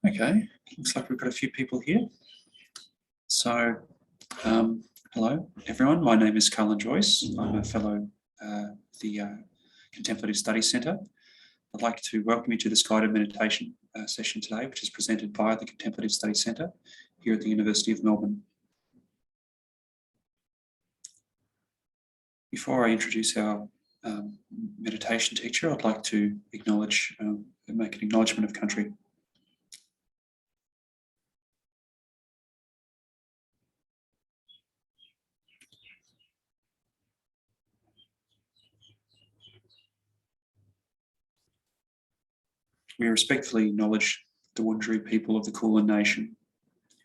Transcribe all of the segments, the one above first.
Okay, looks like we've got a few people here. So, hello everyone, my name is Cullen Joyce. I'm a fellow at the Contemplative Studies Centre. I'd like to welcome you to this guided meditation session today, which is presented by the Contemplative Studies Centre here at the University of Melbourne. Before I introduce our meditation teacher, I'd like to make an acknowledgement of country. We respectfully acknowledge the Wurundjeri people of the Kulin Nation,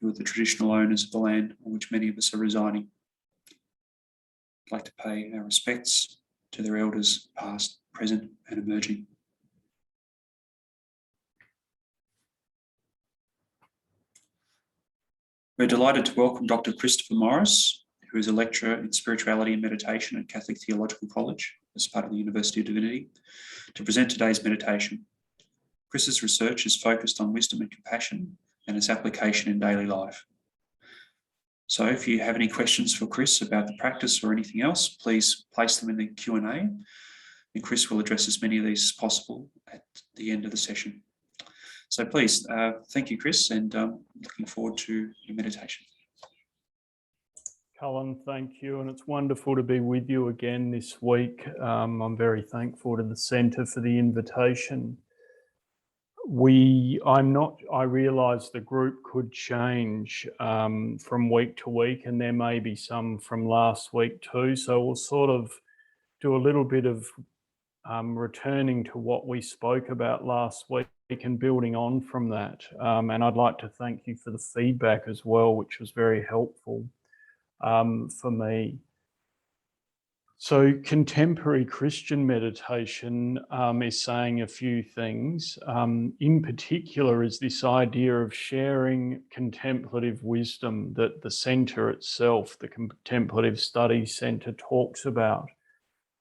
who are the traditional owners of the land on which many of us are residing. I'd like to pay our respects to their elders, past, present, and emerging. We're delighted to welcome Dr. Christopher Morris, who is a lecturer in spirituality and meditation at Catholic Theological College as part of the University of Divinity, to present today's meditation. Chris's research is focused on wisdom and compassion and its application in daily life. So if you have any questions for Chris about the practice or anything else, please place them in the Q&A, and Chris will address as many of these as possible at the end of the session. So please, thank you, Chris, and looking forward to your meditation. Cullen, thank you, and it's wonderful to be with you again this week. I'm very thankful to the Centre for the invitation. I realise the group could change from week to week, and there may be some from last week too. So we'll sort of do a little bit of returning to what we spoke about last week and building on from that. And I'd like to thank you for the feedback as well, which was very helpful for me. So contemporary Christian meditation is saying a few things. In particular is this idea of sharing contemplative wisdom that the centre itself, the Contemplative Studies Centre, talks about.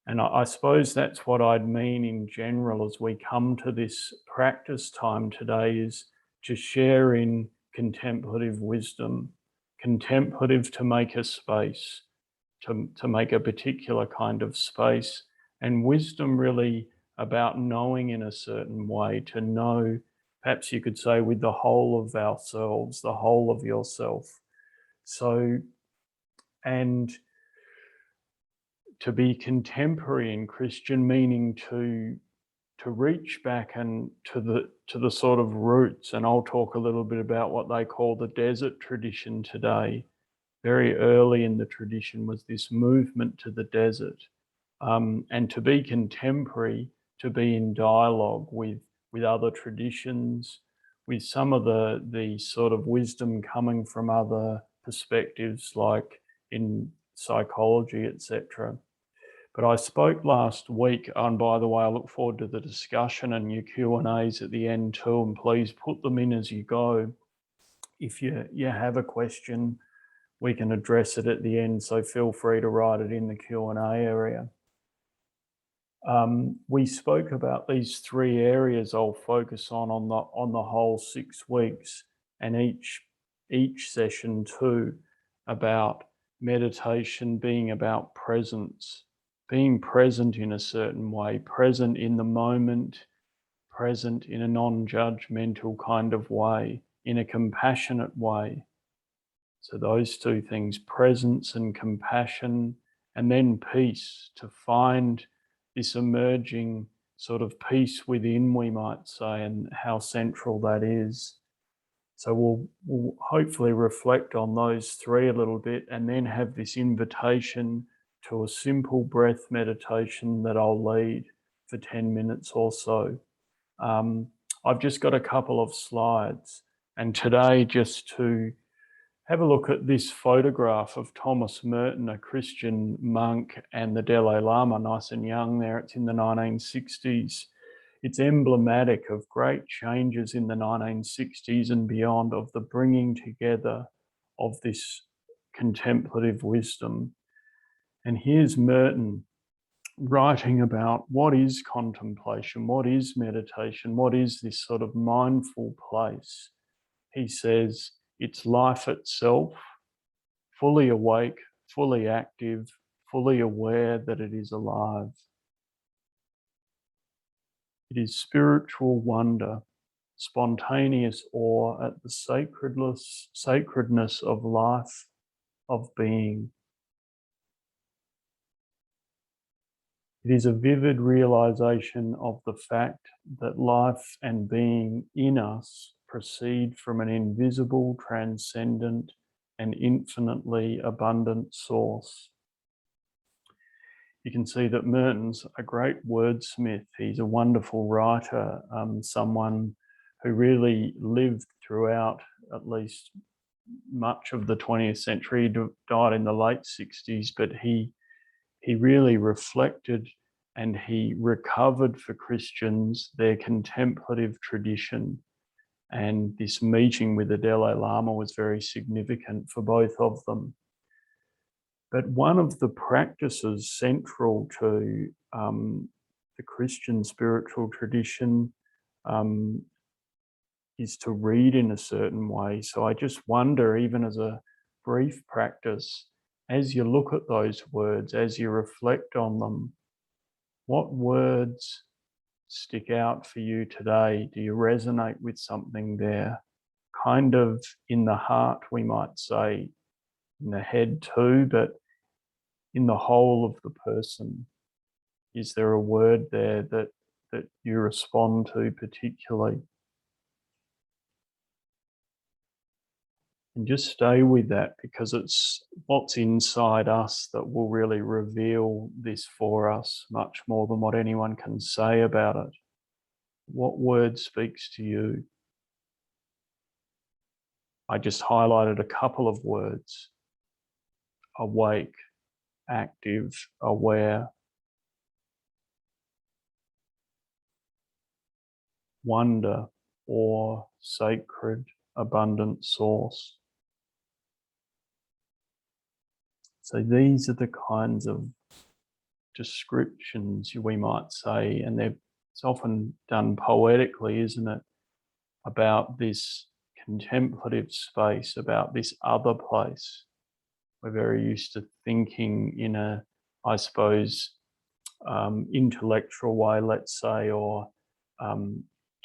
And I suppose that's what I'd mean in general as we come to this practice time today, is to share in contemplative wisdom, contemplative to make a space, to make a particular kind of space, and wisdom really about knowing in a certain way, to know, perhaps you could say, with the whole of ourselves, the whole of yourself. So, and to be contemporary in Christian, meaning to reach back and to the sort of roots, and I'll talk a little bit about what they call the desert tradition today. Very early in the tradition was this movement to the desert, and to be contemporary, to be in dialogue with other traditions, with some of the sort of wisdom coming from other perspectives, like in psychology, etc. But I spoke last week, and by the way, I look forward to the discussion and your Q&As at the end too, and please put them in as you go. If you have a question, we can address it at the end, so feel free to write it in the Q&A area. We spoke about these three areas I'll focus on the whole 6 weeks, and each session too, about meditation being about presence, being present in a certain way, present in the moment, present in a non-judgmental kind of way, in a compassionate way. So those two things, presence and compassion, and then peace, to find this emerging sort of peace within, we might say, and how central that is. So we'll hopefully reflect on those three a little bit, and then have this invitation to a simple breath meditation that I'll lead for 10 minutes or so. I've just got a couple of slides, and today just to have a look at this photograph of Thomas Merton, a Christian monk, and the Dalai Lama, nice and young there. It's in the 1960s. It's emblematic of great changes in the 1960s and beyond, of the bringing together of this contemplative wisdom. And here's Merton writing about what is contemplation, what is meditation, what is this sort of mindful place. he says it's life itself, fully awake, fully active, fully aware that it is alive. It is spiritual wonder, spontaneous awe at the sacredness of life, of being. It is a vivid realization of the fact that life and being in us proceed from an invisible, transcendent, and infinitely abundant source. You can see that Merton's a great wordsmith. He's a wonderful writer, someone who really lived throughout at least much of the 20th century. He died in the late 60s, but he really reflected and he recovered for Christians their contemplative tradition. And this meeting with the Dalai Lama was very significant for both of them. But one of the practices central to the Christian spiritual tradition is to read in a certain way. So I just wonder, even as a brief practice, as you look at those words, as you reflect on them, what words stick out for you today? Do you resonate with something there? Kind of in the heart, we might say, in the head too, but in the whole of the person. Is there a word there that you respond to particularly? And just stay with that, because it's what's inside us that will really reveal this for us much more than what anyone can say about it. What word speaks to you? I just highlighted a couple of words: awake, active, aware, wonder, awe, sacred, abundant source. So these are the kinds of descriptions we might say, and it's often done poetically, isn't it? About this contemplative space, about this other place. We're very used to thinking in a, I suppose, intellectual way, let's say, or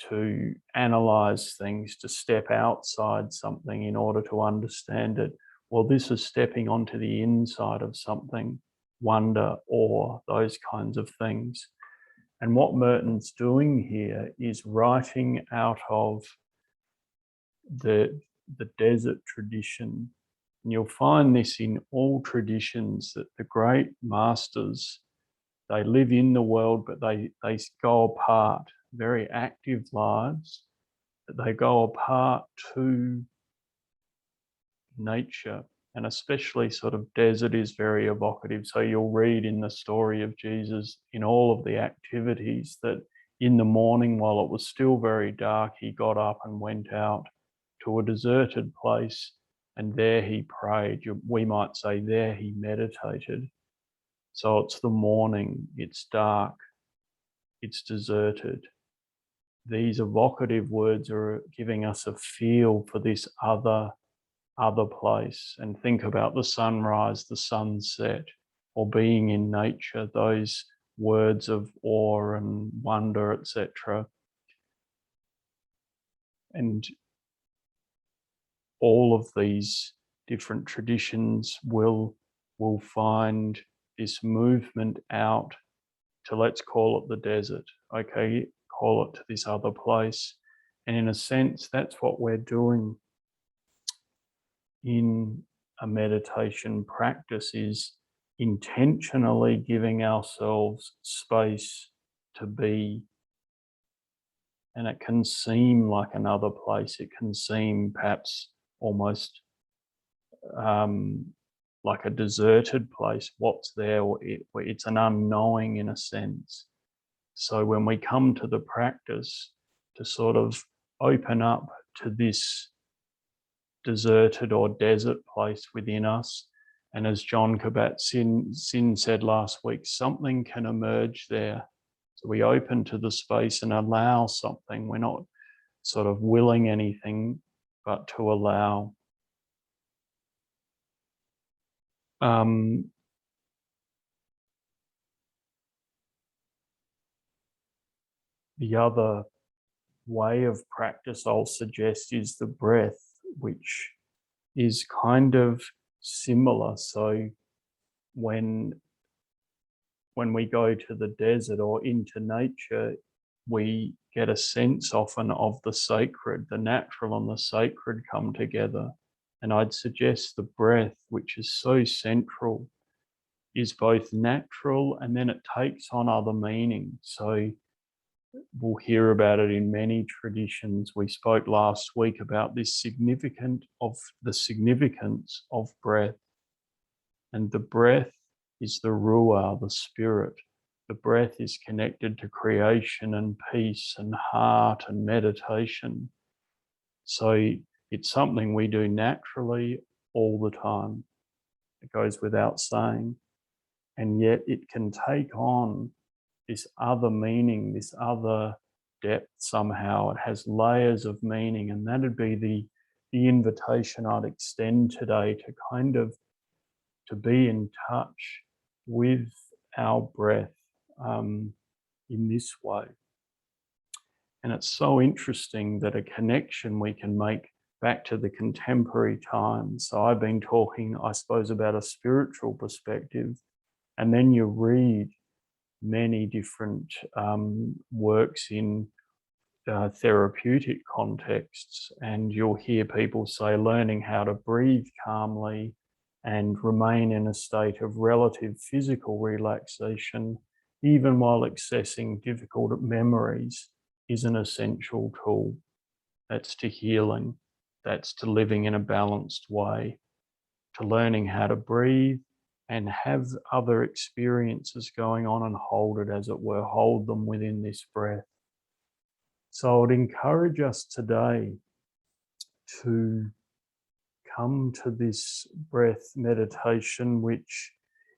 to analyze things, to step outside something in order to understand it. Well, this is stepping onto the inside of something, wonder, awe, those kinds of things. And what Merton's doing here is writing out of the desert tradition. And you'll find this in all traditions, that the great masters, they live in the world, but they go apart, very active lives, but they go apart to nature. And especially sort of desert is very evocative. So you'll read in the story of Jesus, in all of the activities, that in the morning, while it was still very dark, he got up and went out to a deserted place, and there he prayed. We might say there he meditated. So it's the morning, it's dark, it's deserted. These evocative words are giving us a feel for this other place. And think about the sunrise, the sunset, or being in nature, those words of awe and wonder, etc. And all of these different traditions will find this movement out to, let's call it the desert, okay, call it to this other place. And in a sense, that's what we're doing in a meditation practice, is intentionally giving ourselves space to be. And it can seem like another place. It can seem perhaps almost like a deserted place. What's there? It's an unknowing in a sense. So when we come to the practice to sort of open up to this deserted or desert place within us, and as John Kabat-Zinn said last week, something can emerge there. So we open to the space and allow something. We're not sort of willing anything, but to allow. The other way of practice I'll suggest is the breath, which is kind of similar. So when we go to the desert or into nature, we get a sense often of the sacred, the natural and the sacred come together. And I'd suggest the breath, which is so central, is both natural and then it takes on other meanings. So we'll hear about it in many traditions. We spoke last week about the significance of breath. And the breath is the ruah, the spirit. The breath is connected to creation and peace and heart and meditation. So it's something we do naturally all the time. It goes without saying. And yet it can take on this other meaning, this other depth somehow. It has layers of meaning, and that'd be the invitation I'd extend today to kind of to be in touch with our breath in this way. And it's so interesting that a connection we can make back to the contemporary times. So I've been talking, I suppose, about a spiritual perspective, and then you read many different works in therapeutic contexts, and you'll hear people say learning how to breathe calmly and remain in a state of relative physical relaxation, even while accessing difficult memories, is an essential tool. That's to healing, that's to living in a balanced way, to learning how to breathe and have other experiences going on and hold it, as it were, hold them within this breath. So I would encourage us today to come to this breath meditation, which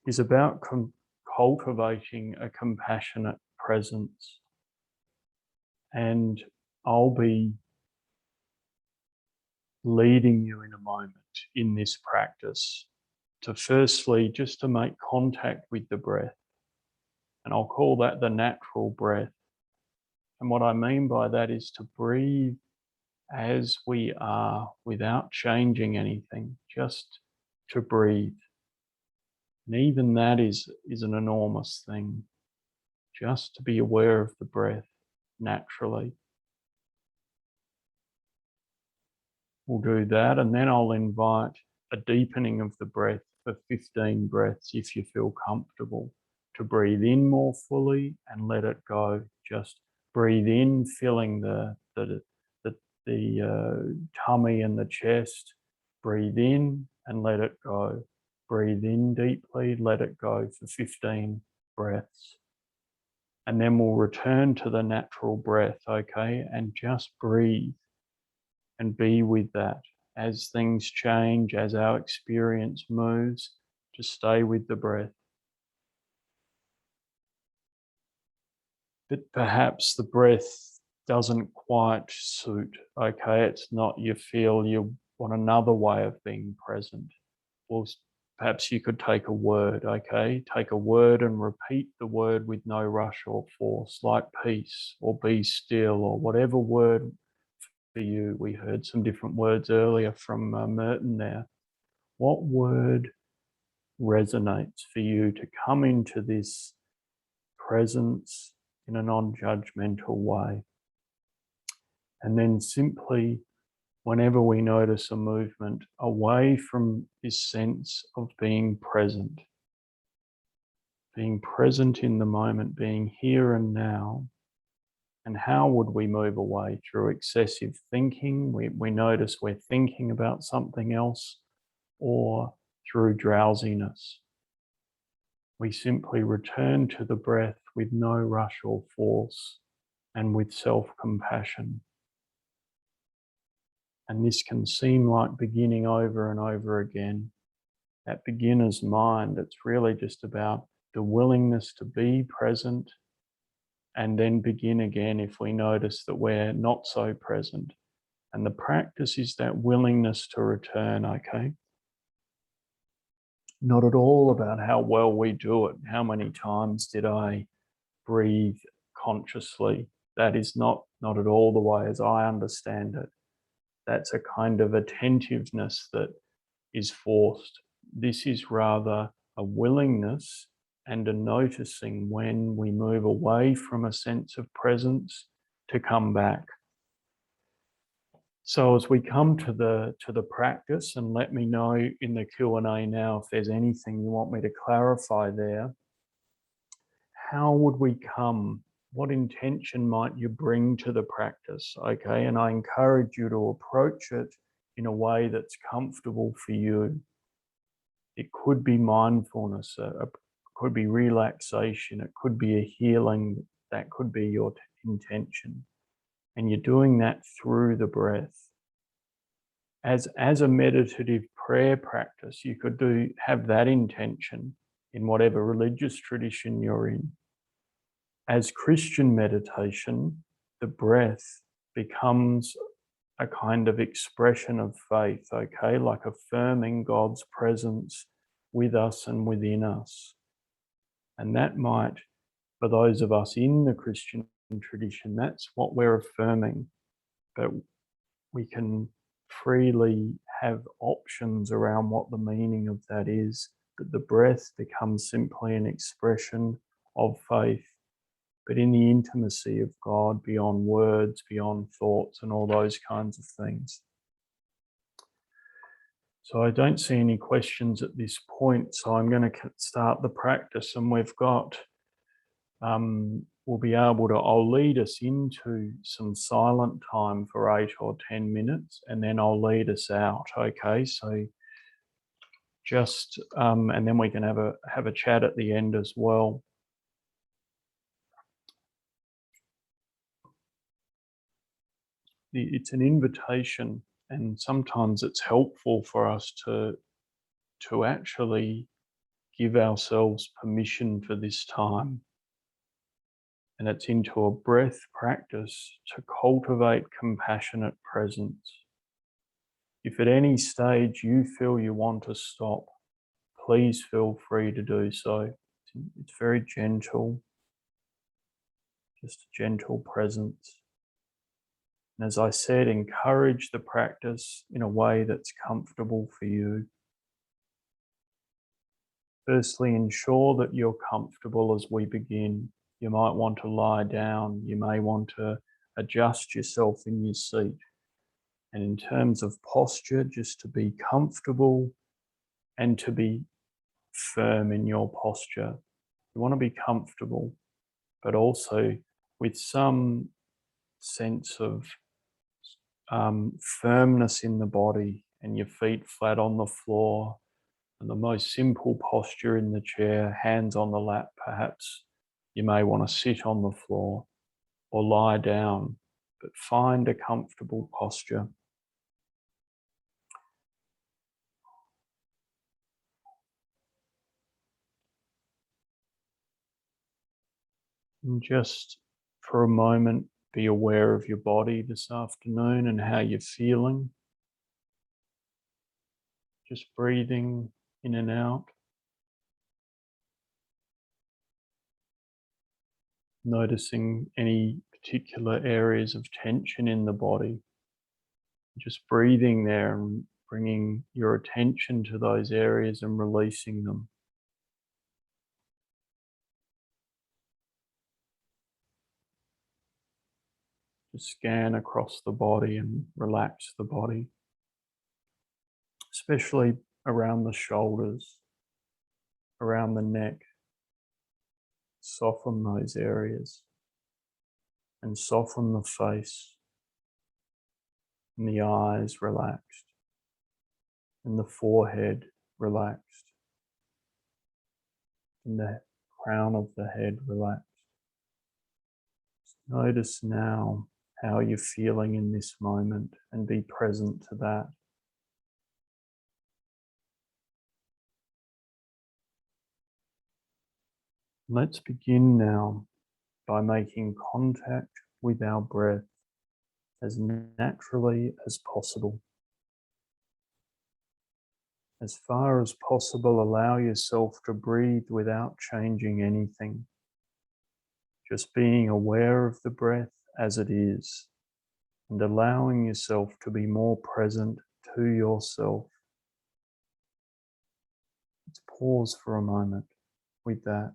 is about cultivating a compassionate presence. And I'll be leading you in a moment in this practice to firstly just to make contact with the breath. And I'll call that the natural breath. And what I mean by that is to breathe as we are without changing anything, just to breathe. And even that is an enormous thing, just to be aware of the breath naturally. We'll do that, and then I'll invite a deepening of the breath for 15 breaths if you feel comfortable, to breathe in more fully and let it go. Just breathe in, filling the tummy and the chest. Breathe in and let it go. Breathe in deeply, let it go for 15 breaths. And then we'll return to the natural breath, okay? And just breathe and be with that. As things change, as our experience moves, just stay with the breath. But perhaps the breath doesn't quite suit, okay? It's not, you feel you want another way of being present. Well, perhaps you could take a word, okay? Take a word and repeat the word with no rush or force, like peace or be still or whatever word for you. We heard some different words earlier from Merton there. What word resonates for you to come into this presence in a non-judgmental way? And then simply, whenever we notice a movement, away from this sense of being present in the moment, being here and now. And how would we move away? Through excessive thinking, we notice we're thinking about something else, or through drowsiness. We simply return to the breath with no rush or force and with self-compassion. And this can seem like beginning over and over again. That beginner's mind, it's really just about the willingness to be present and then begin again if we notice that we're not so present. And the practice is that willingness to return, okay? Not at all about how well we do it. How many times did I breathe consciously? That is not at all the way as I understand it. That's a kind of attentiveness that is forced. This is rather a willingness and a noticing when we move away from a sense of presence to come back. So as we come to the practice, and let me know in the Q&A now if there's anything you want me to clarify there, how would we come? What intention might you bring to the practice? Okay, and I encourage you to approach it in a way that's comfortable for you. It could be mindfulness, it could be relaxation, it could be a healing, that could be your intention. And you're doing that through the breath. As a meditative prayer practice, you could have that intention in whatever religious tradition you're in. As Christian meditation, the breath becomes a kind of expression of faith, okay, like affirming God's presence with us and within us. And that might, for those of us in the Christian tradition, that's what we're affirming. But we can freely have options around what the meaning of that is, but the breath becomes simply an expression of faith, but in the intimacy of God, beyond words, beyond thoughts, and all those kinds of things. So I don't see any questions at this point, so I'm going to start the practice, and we've got, we'll be able to, I'll lead us into some silent time for 8 or 10 minutes, and then I'll lead us out, okay? So just, and then we can have a chat at the end as well. It's an invitation, and sometimes it's helpful for us to actually give ourselves permission for this time. And it's into a breath practice to cultivate compassionate presence. If at any stage you feel you want to stop, please feel free to do so. It's very gentle, just a gentle presence. And as I said, encourage the practice in a way that's comfortable for you. Firstly, ensure that you're comfortable as we begin. You might want to lie down. You may want to adjust yourself in your seat. And in terms of posture, just to be comfortable and to be firm in your posture. You want to be comfortable, but also with some sense of firmness in the body, and your feet flat on the floor, and the most simple posture in the chair, hands on the lap perhaps. You may want to sit on the floor or lie down, but find a comfortable posture. And just for a moment, be aware of your body this afternoon and how you're feeling. Just breathing in and out. Noticing any particular areas of tension in the body. Just breathing there and bringing your attention to those areas and releasing them. Just scan across the body and relax the body, especially around the shoulders, around the neck. Soften those areas and soften the face, and the eyes relaxed, and the forehead relaxed, and the crown of the head relaxed. Just notice now how you're feeling in this moment and be present to that. Let's begin now by making contact with our breath. as naturally as possible. As far as possible, allow yourself to breathe without changing anything, just being aware of the breath as it is, and allowing yourself to be more present to yourself. Let's pause for a moment with that.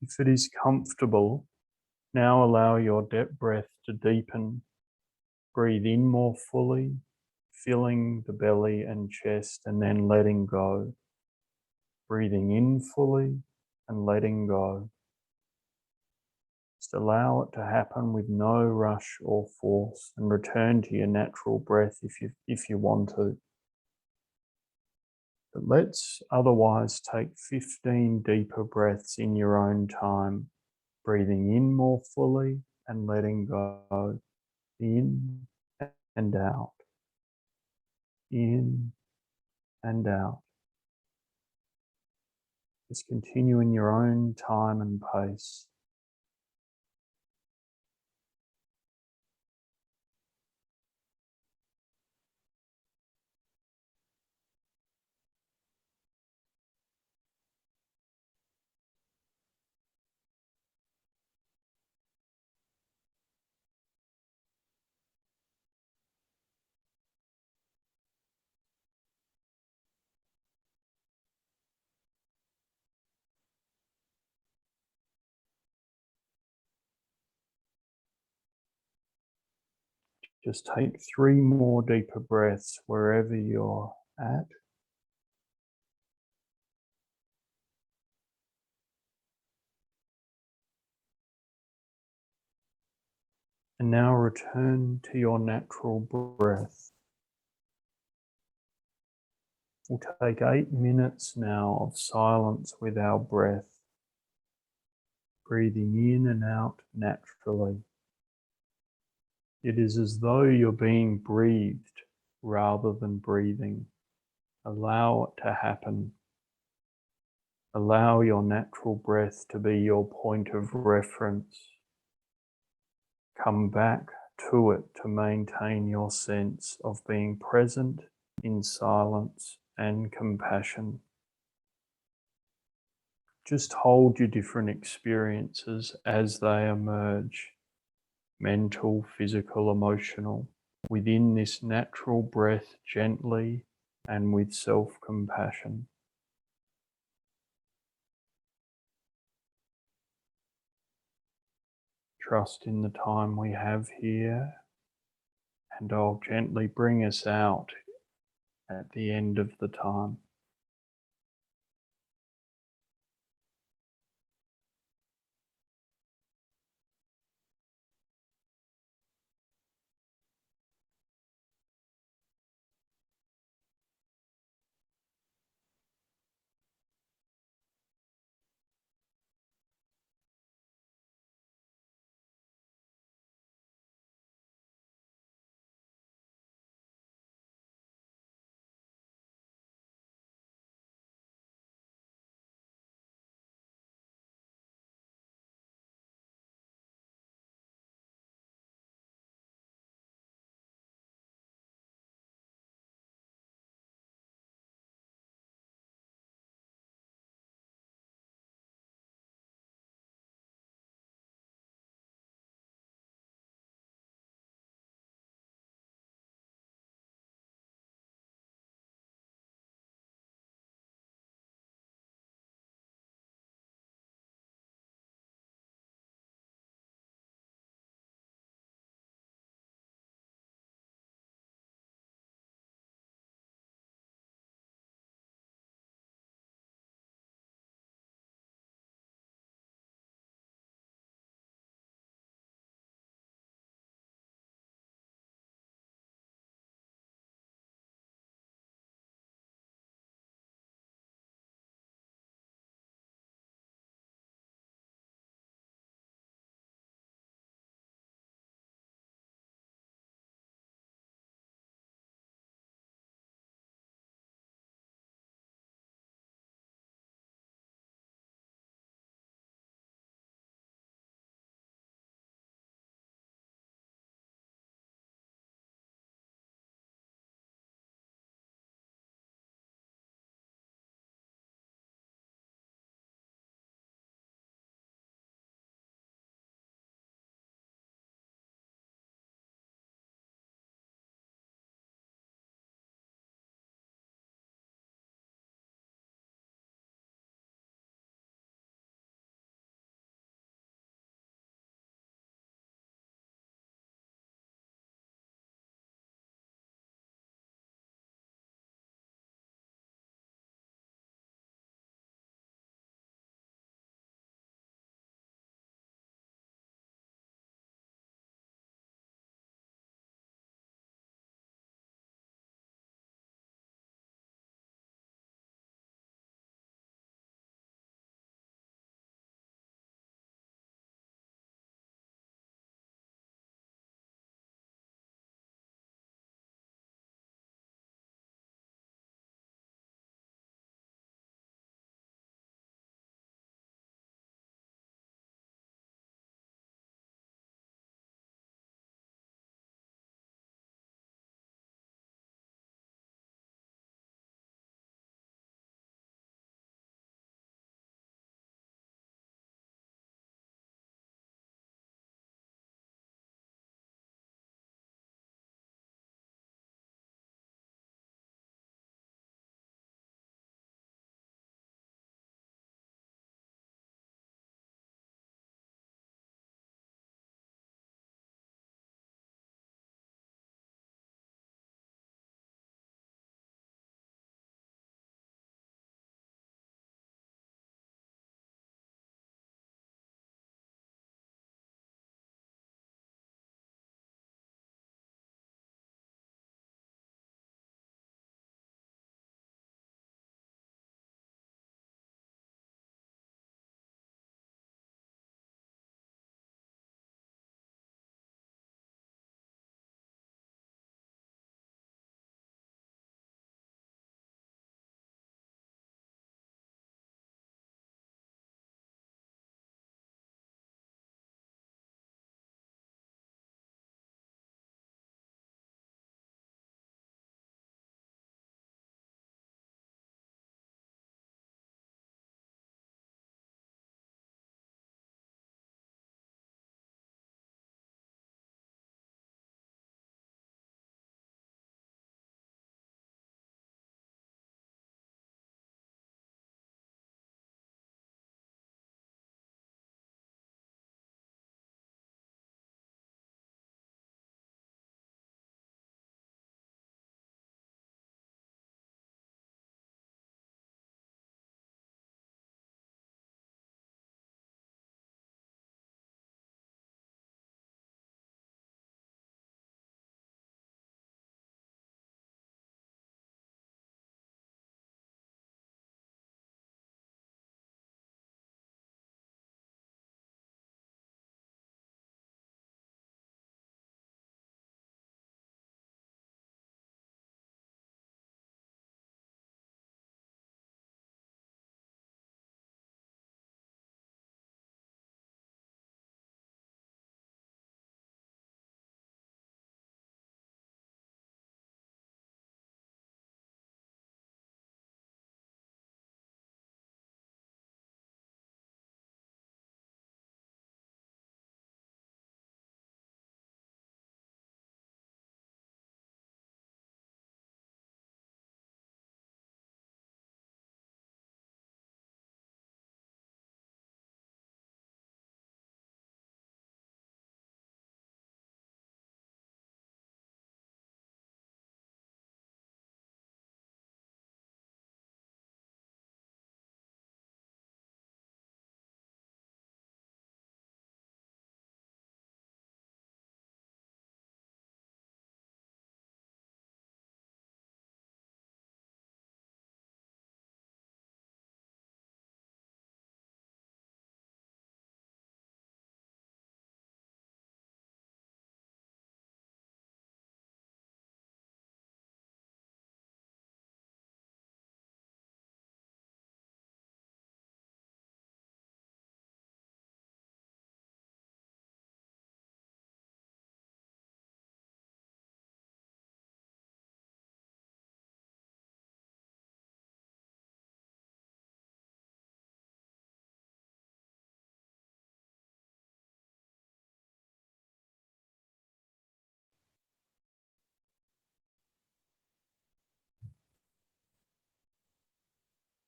If it is comfortable, now allow your breath to deepen. Breathe in more fully, filling the belly and chest, and then letting go. Breathing in fully and letting go. Just allow it to happen with no rush or force, and return to your natural breath if you want to. But let's otherwise take 15 deeper breaths in your own time, breathing in more fully and letting go. In and out. In and out. Just continue in your own time and pace. Just take 3 more deeper breaths wherever you're at. And now return to your natural breath. We'll take 8 minutes now of silence with our breath, breathing in and out naturally. It is as though you're being breathed rather than breathing. Allow it to happen. Allow your natural breath to be your point of reference. Come back to it to maintain your sense of being present in silence and compassion. Just hold your different experiences as they emerge, mental, physical, emotional, within this natural breath gently and with self-compassion. Trust in the time we have here, and I'll gently bring us out at the end of the time.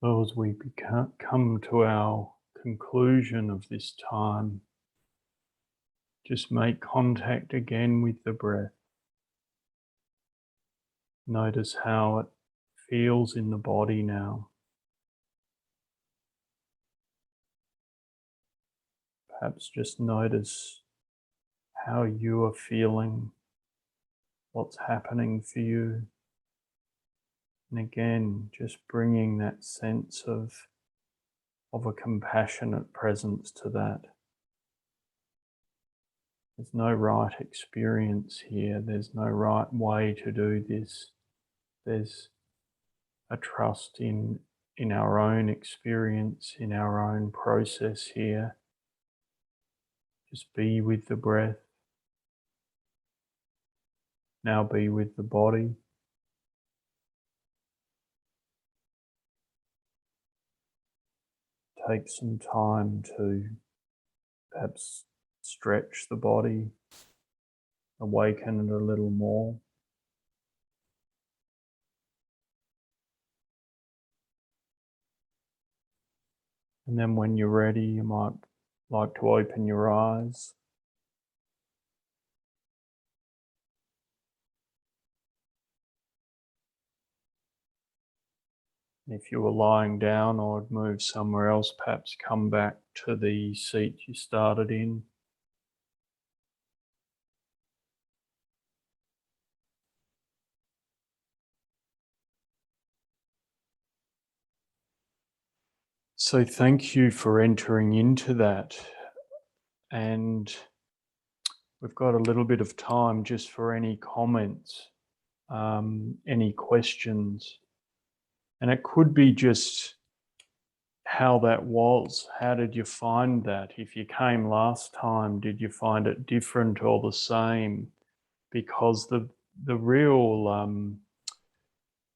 Well, as we come to our conclusion of this time, just make contact again with the breath. Notice how it feels in the body now. Perhaps just notice how you are feeling, what's happening for you. And again, just bringing that sense of a compassionate presence to that. There's no right experience here. There's no right way to do this. There's a trust in our own experience, in our own process here. Just be with the breath. Now be with the body. Take some time to perhaps stretch the body, awaken it a little more. And then when you're ready, you might like to open your eyes. If you were lying down or had moved somewhere else, perhaps come back to the seat you started in. So thank you for entering into that. And we've got a little bit of time just for any comments, any questions. And it could be just how that was. How did you find that? If you came last time, did you find it different or the same? Because the real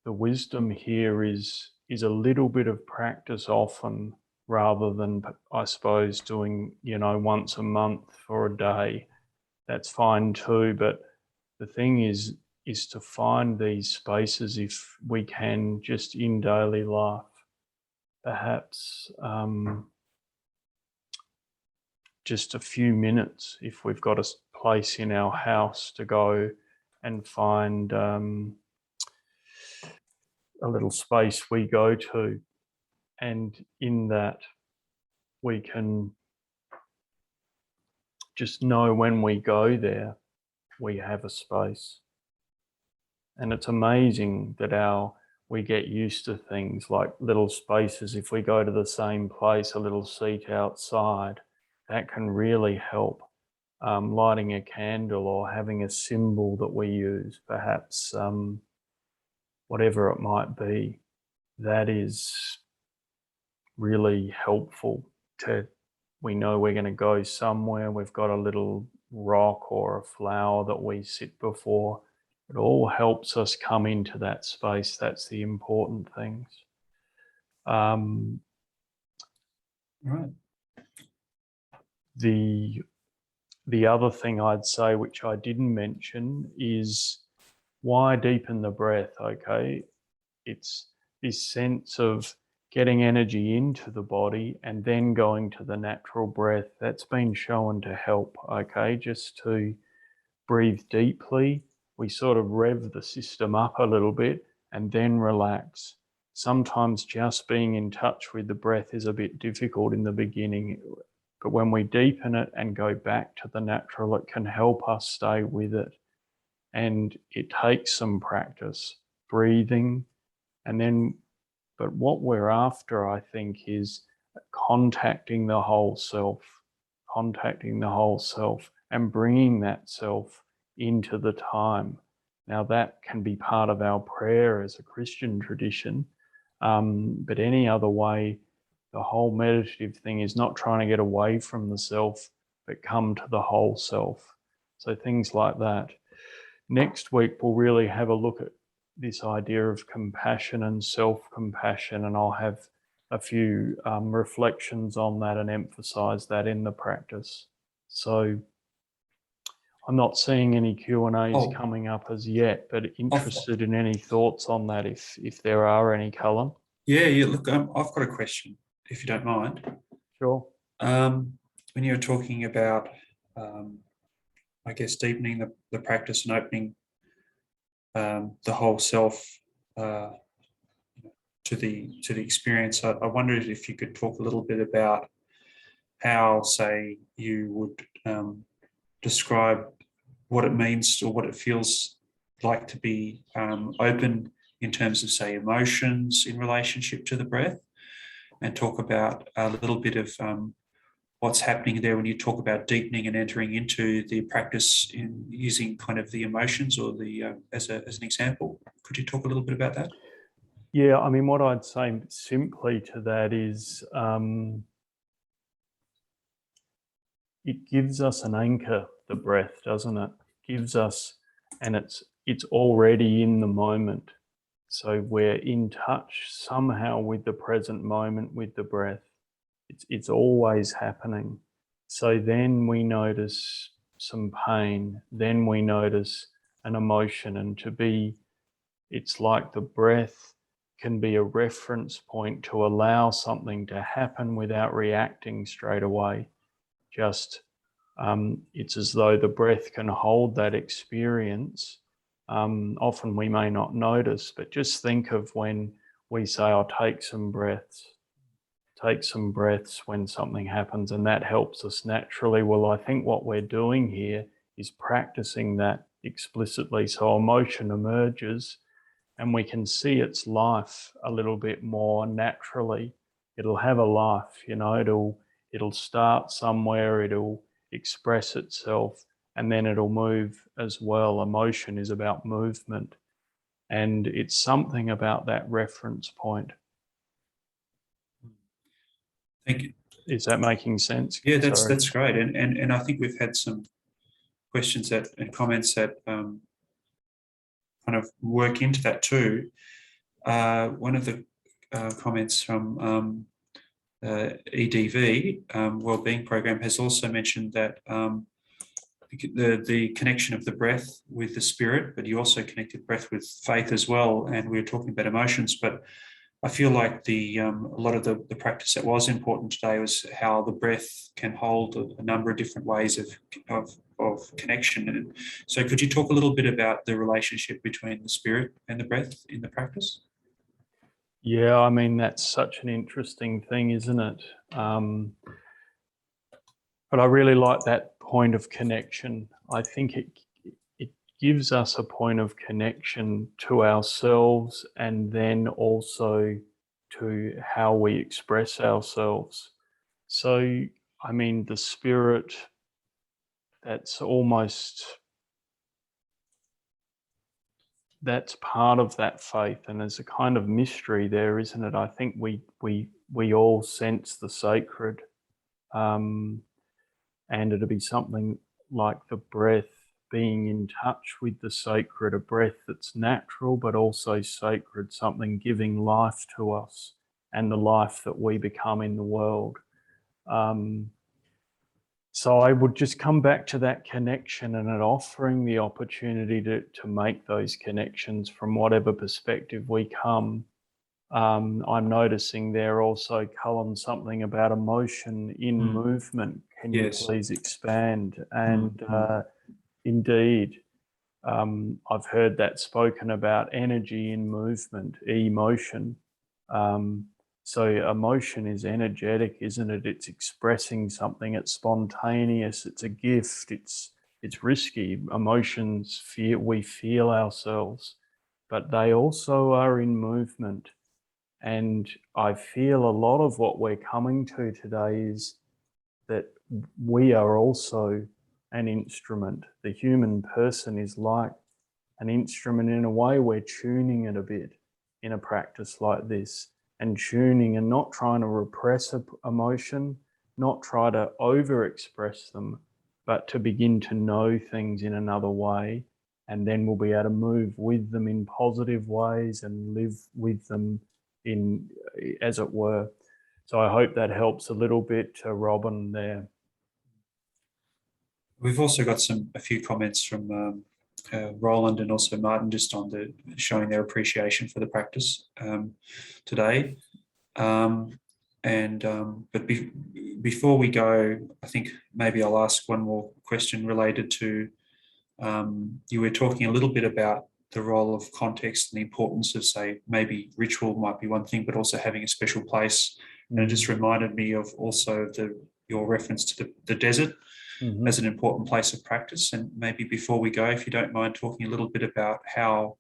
the wisdom here is a little bit of practice often, rather than, I suppose, doing, once a month for a day. That's fine too, but the thing is to find these spaces, if we can, just in daily life. Perhaps just a few minutes, if we've got a place in our house to go and find a little space we go to, and in that we can just know when we go there, we have a space. And it's amazing that we get used to things like little spaces. If we go to the same place, a little seat outside, that can really help. Lighting a candle or having a symbol that we use, perhaps whatever it might be, that is really helpful. We know we're going to go somewhere, we've got a little rock or a flower that we sit before. It all helps us come into that space. That's the important things. Right. The other thing I'd say, which I didn't mention, is why deepen the breath, okay? It's this sense of getting energy into the body and then going to the natural breath. That's been shown to help, okay? Just to breathe deeply. We sort of rev the system up a little bit and then relax. Sometimes just being in touch with the breath is a bit difficult in the beginning, but when we deepen it and go back to the natural, it can help us stay with it. And it takes some practice, breathing, and then, but what we're after, I think, is contacting the whole self and bringing that self into the time. Now that can be part of our prayer as a Christian tradition, but any other way, the whole meditative thing is not trying to get away from the self, but come to the whole self. So things like that. Next week, we'll really have a look at this idea of compassion and self-compassion, and I'll have a few reflections on that and emphasize that in the practice. So I'm not seeing any Q&As coming up as yet, but interested in any thoughts on that if there are any, Cullen. Yeah. Look, I've got a question, if you don't mind. Sure. When you're talking about, I guess, deepening the practice and opening the whole self to the experience, I wondered if you could talk a little bit about how, say, you would describe what it means or what it feels like to be open in terms of, say, emotions in relationship to the breath, and talk about a little bit of what's happening there when you talk about deepening and entering into the practice in using kind of the emotions or the as an example. Could you talk a little bit about that? Yeah, I mean, what I'd say simply to that is it gives us an anchor, the breath, doesn't it? It gives us, and it's already in the moment. So we're in touch somehow with the present moment, with the breath. It's always happening. So then we notice some pain, then we notice an emotion, and it's like the breath can be a reference point to allow something to happen without reacting straight away. Just it's as though the breath can hold that experience. Often we may not notice, but just think of when we say, "I'll take some breaths." Take some breaths when something happens, and that helps us naturally. Well, I think what we're doing here is practicing that explicitly. So emotion emerges and we can see its life a little bit more naturally. It'll have a life, it'll start somewhere, it'll express itself, and then it'll move as well. Emotion is about movement, and it's something about that reference point. Thank you. Is that making sense? Yeah, Sorry. that's great. And I think we've had some questions and comments that kind of work into that too. One of the comments from EDV, Wellbeing Program, has also mentioned that the connection of the breath with the spirit, but you also connected breath with faith as well. And we were talking about emotions, but I feel like a lot of the practice that was important today was how the breath can hold a number of different ways of connection. And so could you talk a little bit about the relationship between the spirit and the breath in the practice? Yeah, I mean, that's such an interesting thing, isn't it? But I really like that point of connection. I think it gives us a point of connection to ourselves, and then also to how we express ourselves. So, I mean, the spirit, that's part of that faith, and there's a kind of mystery there, isn't it? I think we all sense the sacred, and it'll be something like the breath, being in touch with the sacred, a breath that's natural but also sacred, something giving life to us and the life that we become in the world. So I would just come back to that connection and it offering the opportunity to make those connections from whatever perspective we come. I'm noticing there also, Cullen, something about emotion in movement. Can you please expand? And indeed, I've heard that spoken about, energy in movement, emotion. So emotion is energetic, isn't it? It's expressing something. It's spontaneous. It's a gift. It's risky. Emotions we feel ourselves, but they also are in movement. And I feel a lot of what we're coming to today is that we are also an instrument. The human person is like an instrument. In a way, we're tuning it a bit in a practice like this, and tuning and not trying to repress emotion, not try to over-express them, but to begin to know things in another way. And then we'll be able to move with them in positive ways and live with them in, as it were. So I hope that helps a little bit, Robin, there. We've also got a few comments from Roland and also Martin just on showing their appreciation for the practice today. But before we go, I think maybe I'll ask one more question related to, you were talking a little bit about the role of context and the importance of, say, maybe ritual might be one thing, but also having a special place. And it just reminded me of also your reference to the desert as an important place of practice. And maybe before we go, if you don't mind talking a little bit about how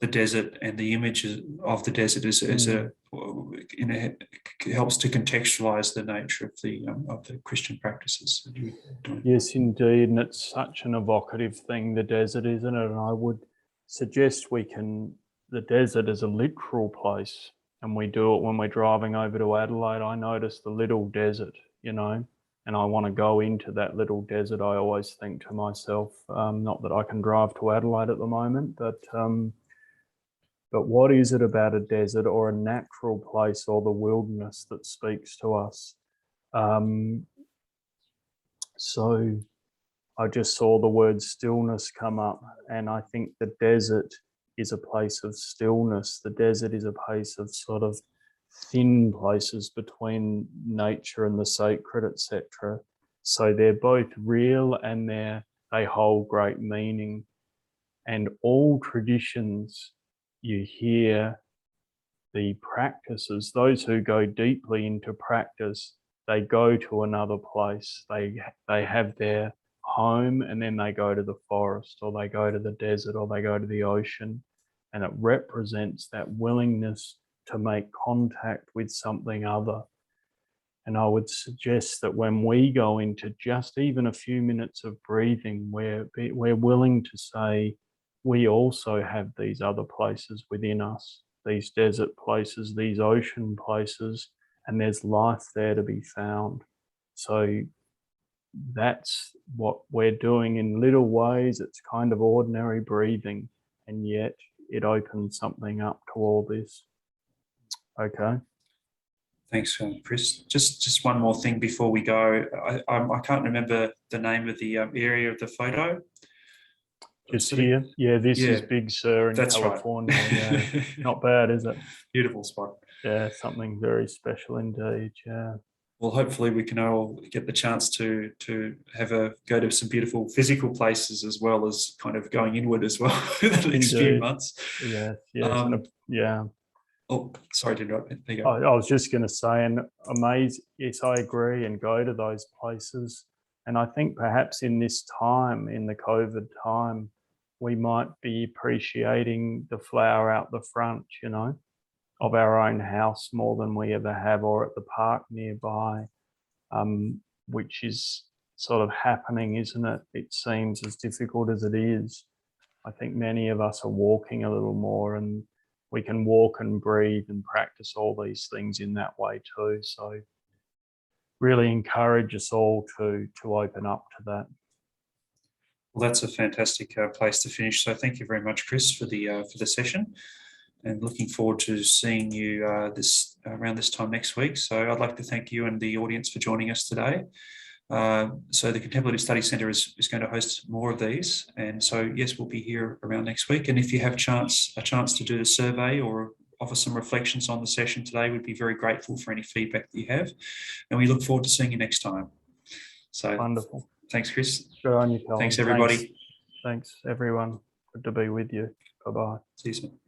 the desert and the images of the desert helps to contextualize the nature of the Christian practices. Yes, indeed, and it's such an evocative thing, the desert, isn't it? And I would suggest the desert is a literal place, and we do it when we're driving over to Adelaide. I notice the little desert, and I want to go into that little desert. I always think to myself, not that I can drive to Adelaide at the moment, but what is it about a desert or a natural place or the wilderness that speaks to us? So I just saw the word stillness come up, and I think the desert is a place of stillness. The desert is a place of sort of thin places between nature and the sacred, etc. So they're both real and they hold great meaning. And all traditions, you hear the practices, those who go deeply into practice, they go to another place. They have their home and then they go to the forest, or they go to the desert, or they go to the ocean. And it represents that willingness to make contact with something other. And I would suggest that when we go into just even a few minutes of breathing, we're willing to say, we also have these other places within us, these desert places, these ocean places, and there's life there to be found. So that's what we're doing in little ways. It's kind of ordinary breathing, and yet it opens something up to all this. Okay. Thanks, Chris. Just one more thing before we go. I can't remember the name of the area of the photo. Just here? Yeah, this is Big Sur in California. Right. Yeah. Not bad, is it? Beautiful spot. Yeah, something very special indeed. Yeah. Well, hopefully we can all get the chance to go to some beautiful physical places, as well as kind of going inward as well in the next few months. Yes. Yeah. Oh, sorry to interrupt. There you go. I was just going to say, and amazing. Yes, I agree, and go to those places. And I think perhaps in this time, in the COVID time, we might be appreciating the flower out the front, of our own house more than we ever have, or at the park nearby, which is sort of happening, isn't it? It seems, as difficult as it is. I think many of us are walking a little more, and we can walk and breathe and practice all these things in that way too. So really encourage us all to open up to that. Well, that's a fantastic place to finish. So thank you very much, Chris, for the session, and looking forward to seeing you around this time next week. So I'd like to thank you and the audience for joining us today. So the Contemplative Studies Centre is going to host more of these, and so yes, we'll be here around next week. And if you have a chance to do a survey or offer some reflections on the session today, we'd be very grateful for any feedback that you have, and we look forward to seeing you next time. So wonderful. Thanks, Chris. Good on you, Colin. Thanks, everybody. Thanks everyone. Good to be with you. Bye-bye. See you soon.